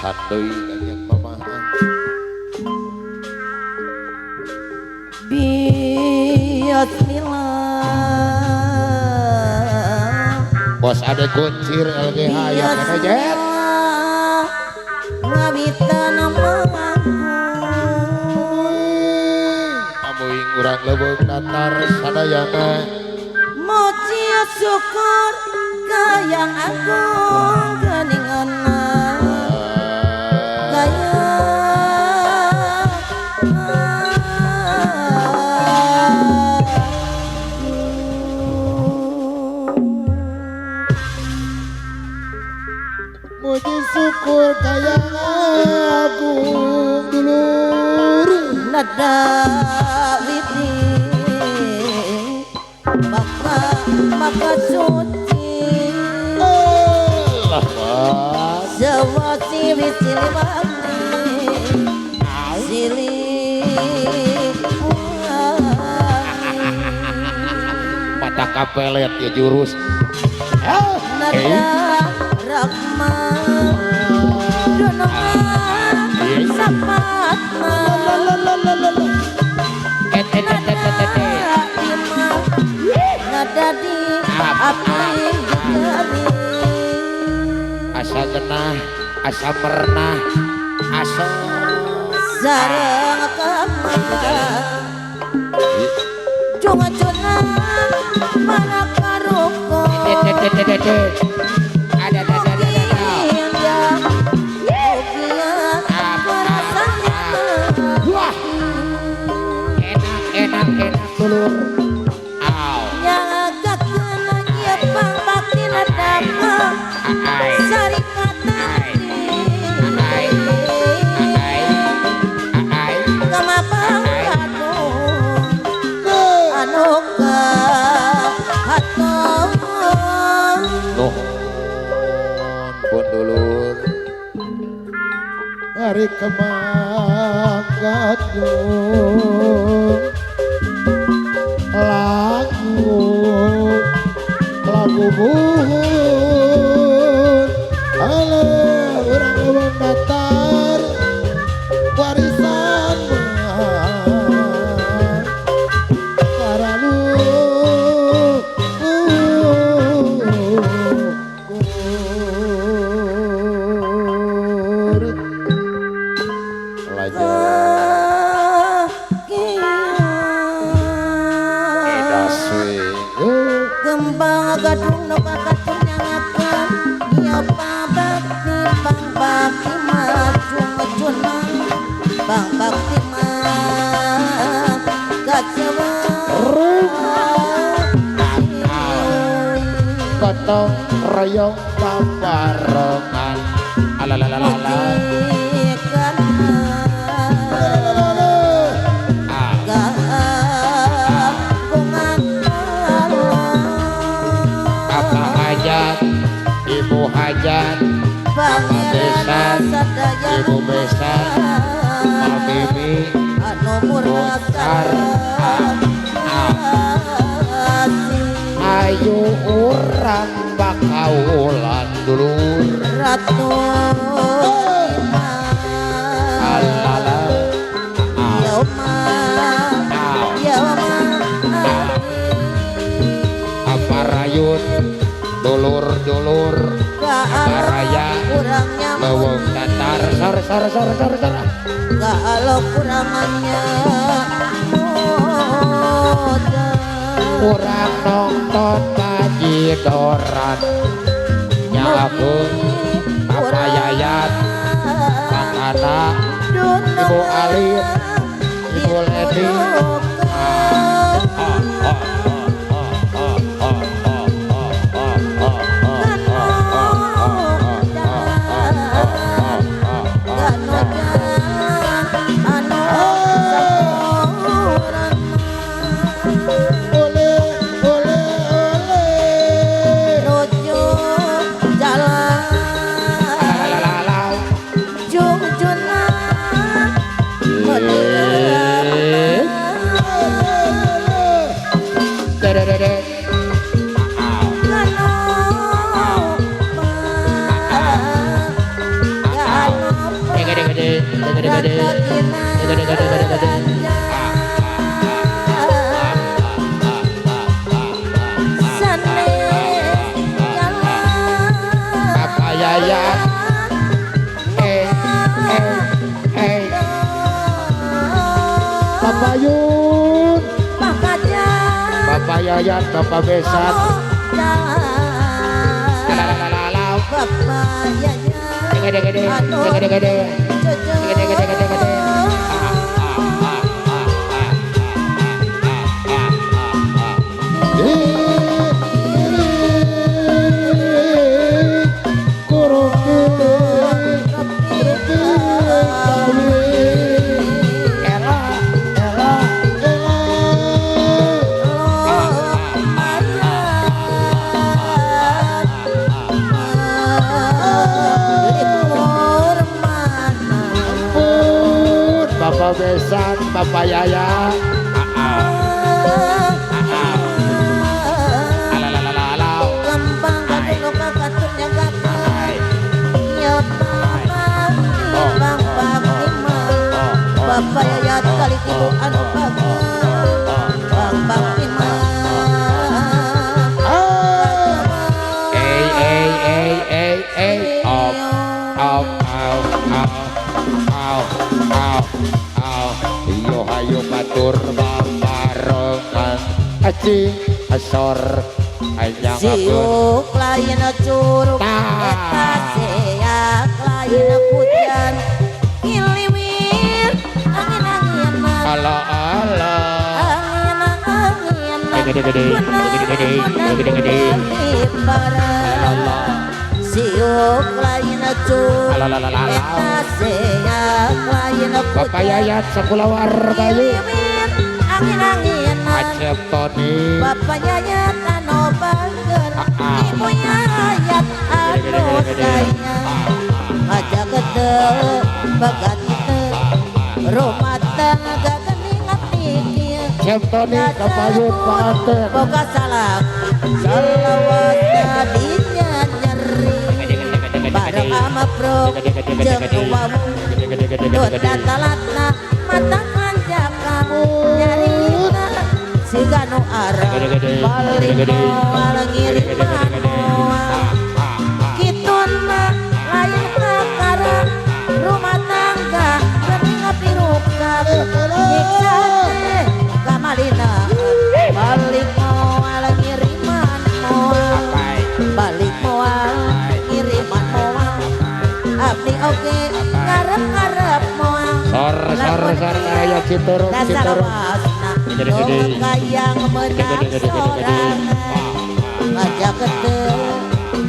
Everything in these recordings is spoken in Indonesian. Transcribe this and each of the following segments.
pisan deui kanjeng mamaha. Bismillah. Bos ade kuncir LGH ya manajer. Ngabita nama aku. Amuing urang leuweung datar sadayana. Moci syukur kayang agung geninganna. Muji syukur kayang agung dulur. Nada witi maka suci Allah Jawa siwi sili wakti sili mata kapelet ya jurus. nada rakma dunungan sapatma nada di api jari Asa genah, asa mernah, asa sareng kama jungan mana karuko ada wah enak dulur. Aw yang agak kena nyepang bakti nadama sari kata kama pangkatu anu ka hatong nuhun pun dulur. Hari kemangkat lagu buhun ala urang leuweung datar warisan karalu pelajaran kembang gadung no kakatun nyangakan ya pabakti bang bakti macun-macunang bang bakti mah kacewa gotong royong babarengan alalalala ibu hajat mama besan ibu besan mama bibi anu murasar ayo urang bakaulan dulur ratu alala yauma apa rayun dulur baraya leuweung datar sar kalau kurangannya kurang nonton kajidoran nyakeun Papa Yayat Kakana Ibu Alin Ibu Ledi Bayun, Pakajang Bapak Yayat, Bapak Besan. Bapak Yayat Gede-gede, gede-gede. Gede-gede. Bapak Besan, Bapak Yaya. Lembang katulok katurnya gapai nyapa bang Pakima Bapak Yayat kali ibu anu bagus bang Pakima Iyo hayo batur babarengan acing asor anyang siuk lain curug eta seak lain hujan kiliwir angin-angin ala gede siuk lain curug eta seak lain Bapak Yayat sekulawar bayu angin-angin Acep Tony Bapak Yayat anu banget Ibu Yayat anu sayang ngajak gede bagat teu rumah tangga geuning atinya Acep Tony kapayun panganten boga salaki salawatna dinya nyeri bareng ama pro jeung nu wawu Dota talatna mata kanjakang nyarina siga nu arah balik moal ngiriman moal kituna lain kakara rumah tangga geuning pirukap nyiksa teh kamalina balik moal ngiriman moal balik moal ngiriman moal abdi oge ngarep-ngarep moal sor karaya Cituruk gede kayang menang sorangan ngajak gede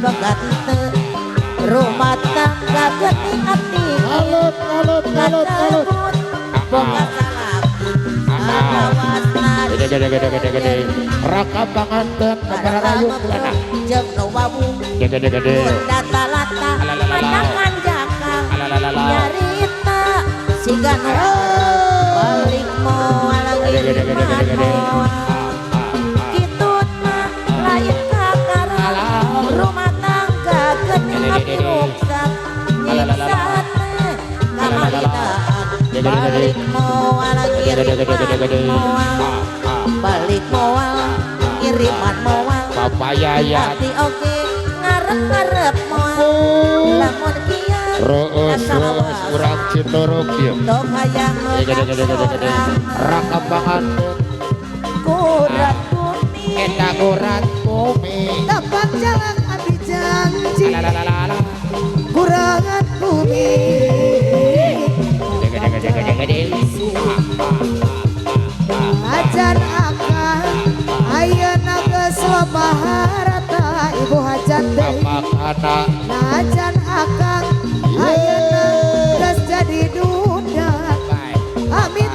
bagat teu rumah tangga geuning ati ngalut boga salaki awasna gede raka panganten negara rayu kulana jeung nu wawu gede data lata mata kanjakang nyarita siga nu balik moal ngiriman moal kituna lain kakara rumah tangga geuning pirukap nyiksa teh kamalinaan balik moal ngiriman moal balik moal ngiriman moal Bapak Yayat ati oge ngarep-ngarep moal lamun kieu Roos urang Cituruk ieu tong hayang menang sorangan raka panganten kurat bumi eta gurat bumi dapat jalan abdi janji ala kurangan bumi gede ajan akan ayeuna geus loba harata ibu hajat deui Bapak anak najan akang ayeuna geus jadi duda amit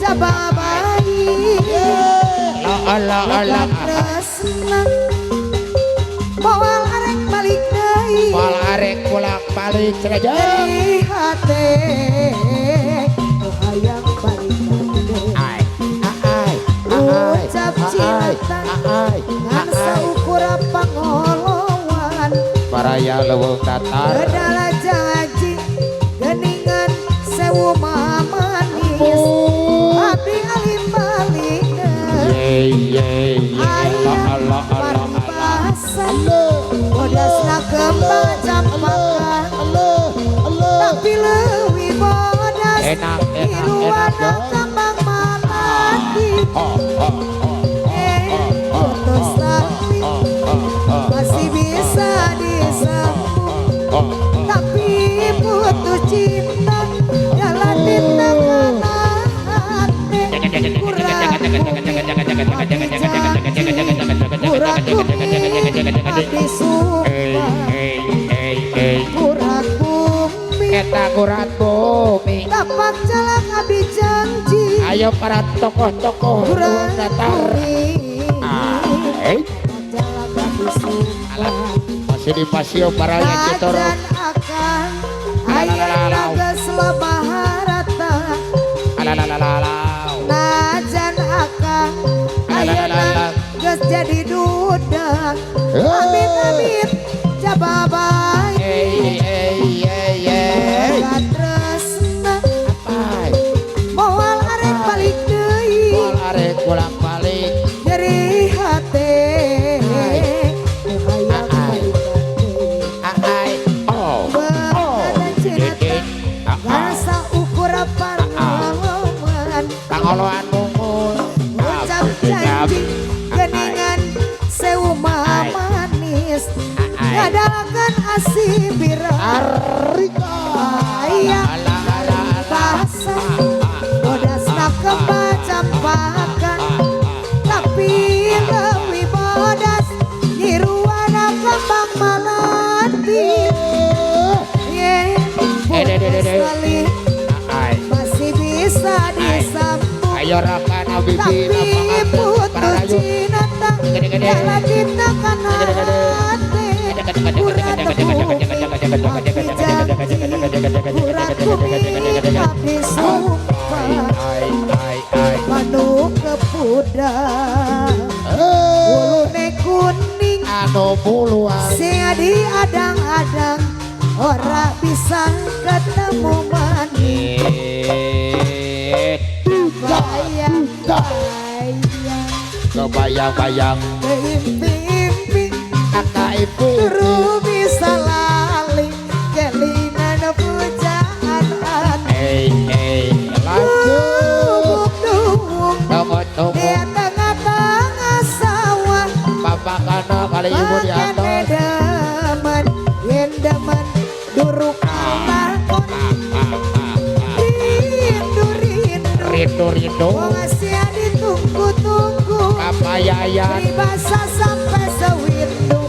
coba baik ala senang moal arek balik deui mal arek pulang balik saja dari hati hayang balik deui ucap cilatan ngan saukur pangolowan Baraya leuweung datar bedala janji geningan sewu mamanis abdi alim balik ye Allah pasan bodasna kembang campakan tapi leuwih bodas enak iruana tambang abdi sumpah kurat bumi eta kurat bumi tapak jalak abdi janji ayo para tokoh-tokoh kurat datar bumi jalak abdi sumpah masih di pasio para nyacitor dan akan ayah naga selama harata najan akan ayah naga jadi duda amit amit jababai tresna moal arek balik deui moal arek bolak balik nyeri hate Rasa ukur parloan pangoloan mungul ucap janji geningan sewu manis ngadakan asibira Arika ayah bahasa bodasna kebacampakan tapi lebih bodas nyiruana kembang malati sekali masih bisa disambung ayo rakan abibi tapi putus cinta yang lagi tekan hati urat tepung abdi janji urat bumi abdi sumpah manu kepuda ulune kuning anu buluan seadi adang-adang ora bisa ketemu manis kebayang-bayang impi-impi ibu turu bisa lali kelingan pujaan lanjut duk di tengah-tengah sawah bapak kana kali ibu di atas demen yen demen duruk lakon rindu wong asia ditunggu-tunggu apa yayan ribasa sampai sewindu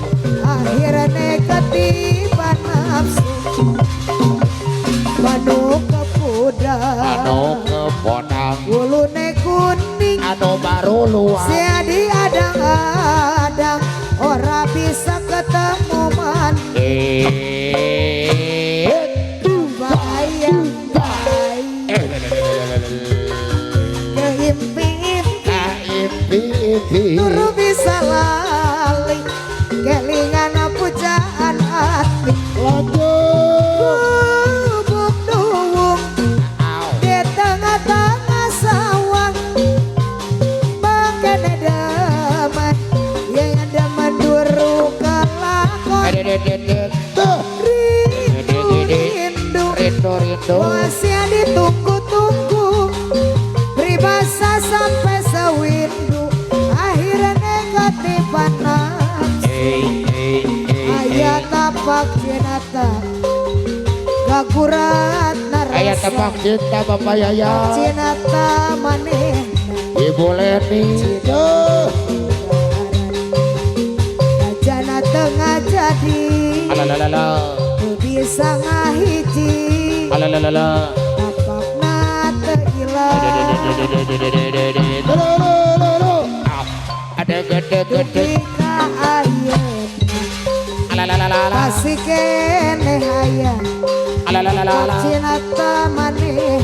akhirnya ketiban nafsu manu kepuda anu kepodang ulune kuning anu baru luar seadi adang-adang ora bisa ketemu man bayang keimpi-impi turu bisa lali kelingan pujaan hati bubuk duwung di tengah-tengah sawah makanya demen yang demen duru kelakon rindu masih ditunggu-tunggu pribasa sampai sewindu akhirnya ketiban nafsu ayat tapak cinta gagurat narasa ayat tapak cinta bapak yaya cinta maneh ibu Leni jana tengah jadi alalalala bisa ngahiji alalalala tapakna teilang ada gede-gede ketika ayeuna alalalala kasih keneh aya alalalala cinta maneh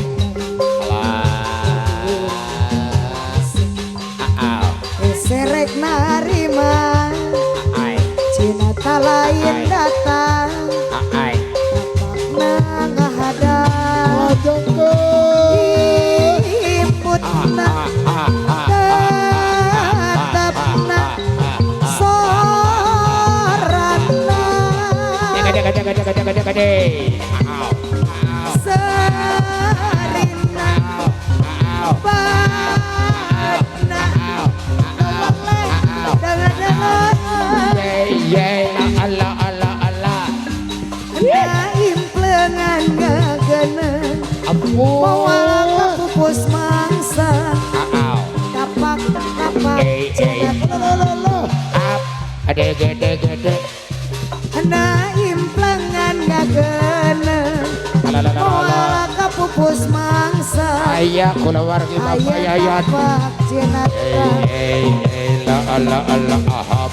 serek narima cinta lain datang tapakna ngahadang imputna tetapna sorana serina badna implengan gagenan bawa kapupus mangsa tapak Ade gede na implengan ngageuneuh moal kapupus mangsa aya kulawargi Bapak Yayat tapak cenata Allah ahab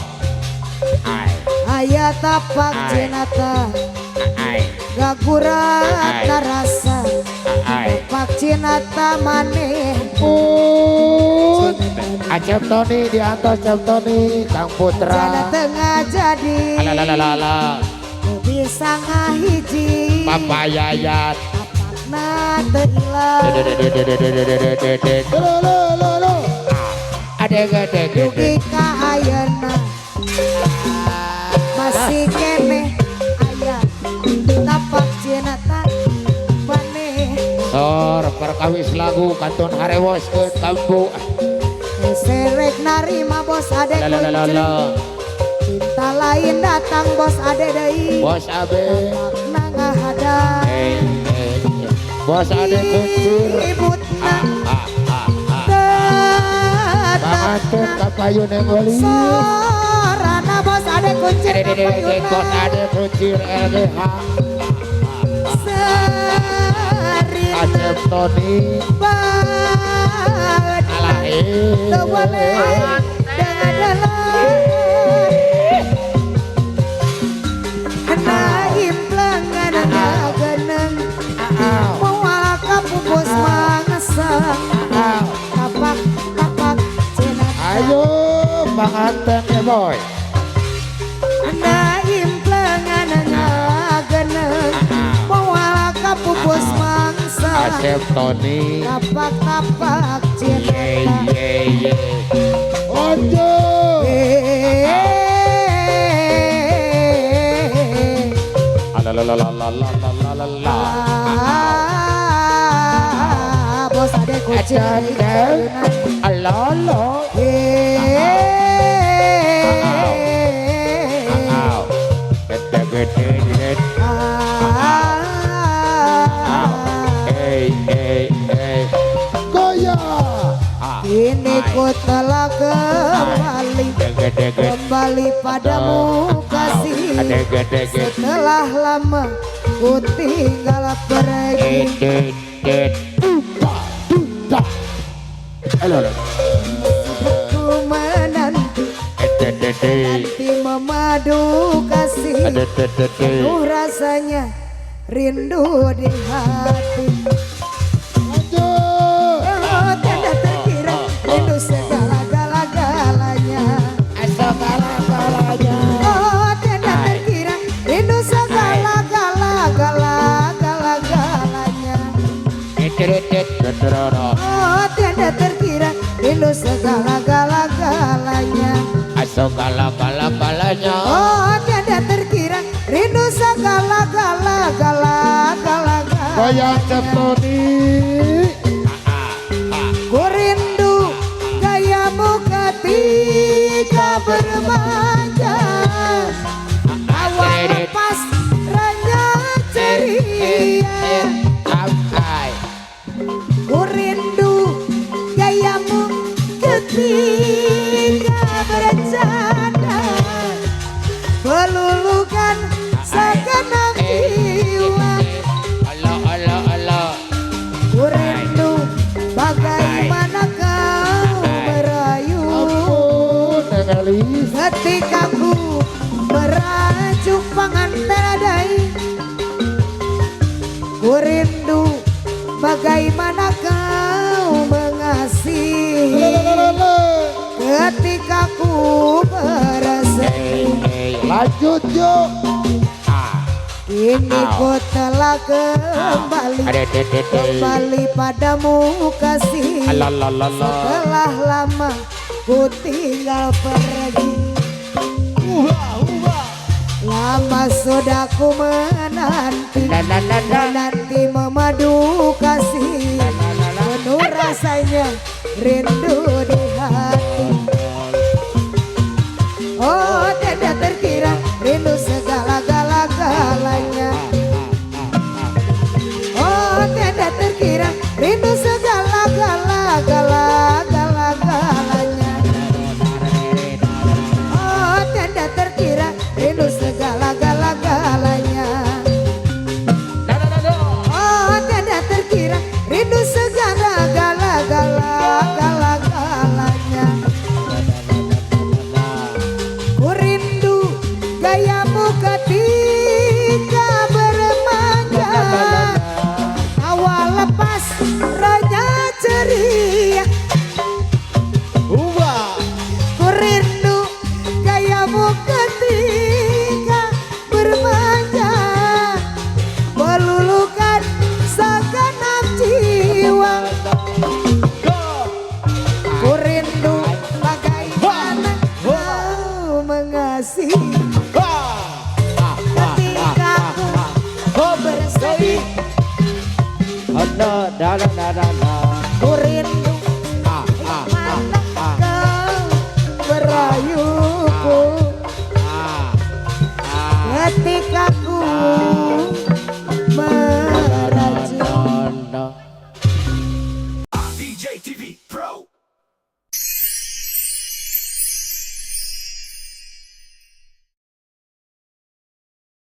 aya tapak cenata gagurat rasa tapak cenata maneh Acep Tony di atas Acep Tony Kang Putra jana tengah jadi ala bisa ngahiji Bapak Yayat tapakna teu ilang Ade dugi ka ayeuna masih keneh aya tapak cenata maneh Sor perkawis lagu kantun harewos ke kampu serek narima bos ade cinta lain datang bos ade deui Bos Abe tapakna ngahadang Bos Ade kuncur ributna Panganten kapayu nenggoli sorana bos ade kuncir Bos Ade kuncir LGH Acep Tony Alain teu boleh kena implengan ngageuneuh moal kapupus mangsa tapak cenata Ayo panganten ya boy kena implengan ngageuneuh moal kapupus mangsa Acep Tony tapak cenata Ojo bos ade kucing Alolo ini ku telah kembali padamu kasih setelah lama ku tinggal pergi ku menanti memadu kasih penuh rasanya rindu di hati tiada terkira rindu segala-galanya oh tiada terkira rindu segala-galanya oh tiada terkira rindu segala-galanya oh tiada terkira rindu segala-galanya Goyang Acep Tony ku rindu gayamu ketika bermanja awal lepas ranya ceria ku rindu gayamu ketika bercanda meluluhkan segenap jiwa ku rindu bagaimana kau merayu ketika ku merajuk pangandarai ku rindu bagaimana kau mengasihi ketika ku bersedih lanjut yuk ini ku telah kembali padamu kasih setelah lama ku tinggal pergi lama sudah ku menanti memadu kasih penuh rasanya rindu di hati oh tidak terkira rindu segala-galanya oh tidak terkira rindu segala-galanya oh tidak gayamu ketika bermanja, awal lepas rohnya ceria. Ku rindu gayamu ketika bermanja, meluluhkan segenap jiwa. Ku rindu bagaimana kau mengasihi ketika ku bersedih. Ku rindu bagaimana kau merayuku ketika ku meraju. DJ TV.